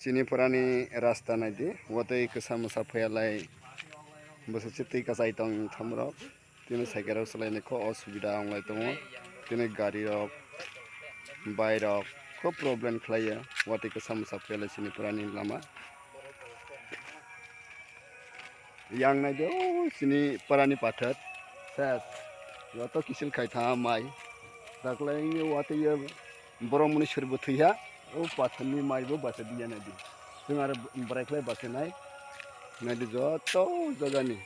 Sini purani rasta naidi, watwi kisa musa phiyak bosoche tui kasai tong thamrok tini cycle rok chalaina kho osubida onglai tongo tini gari rok bike rok khub problem khlaio watwi kisa musa phiyak sini purani lama yang naide sini purani pathar ses joto kisil khai tha mai daklai ni watwi borok muni surbo thuya o patharni mai bo basa diya naidi jung ar brakhlai basa nai naidi joto jagani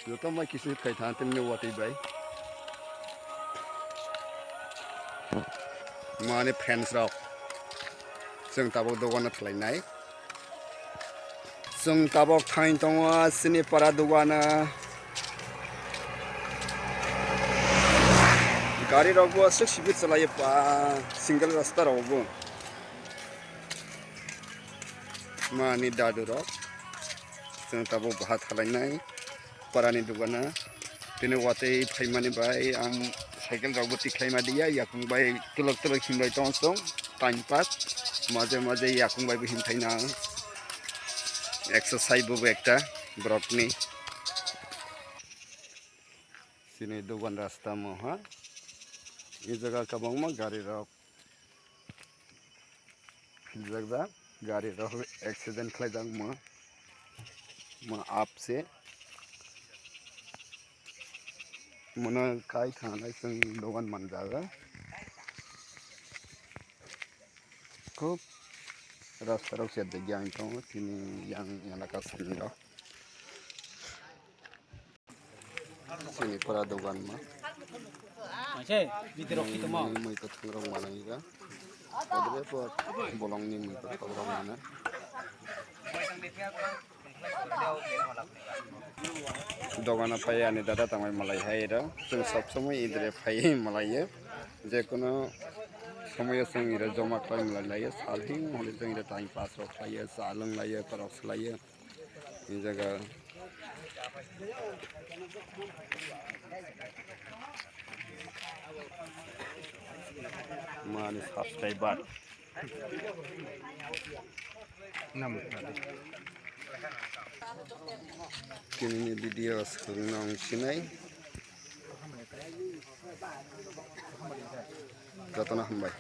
joto mai kisil khai tha temni watwi bai mane fans rok jung tabok dogana thlainai jung tabok thain tongo sini para dogana gari rok bo 60 speed chalaio pa single rasta rok bo mani dadu rok jung tabok bahat khalainai parani dogana tini watwi phaimani bai ang cycle rok bo tiklaima diya yakung bai tulok himlai tong time pass maje maje yakung bai bo himthaina exercise bo ekta borokni sini dogan rasta moha এই জায়গা kabangma gari rok jagda gari rok accident khlaijak ma apse mona kai thanai sung dogan manjaga khub rasta rok sedde gyang tong sini yang elaka sini rok sini para dogan ma mai ko thangrok manaiga odre por bolongni mai ko thangrok mana dogana pai ani dada tangmai malai haira jung sob somoi idre pai malaiye je kono সময় সঙ্গে জমা খাই লাইয়ে সালহিং হলে जों time pass रok खायो सा लोंलायो खरस खालायो এই জায়গা माने subscriber kini video senang sinai jatona hambai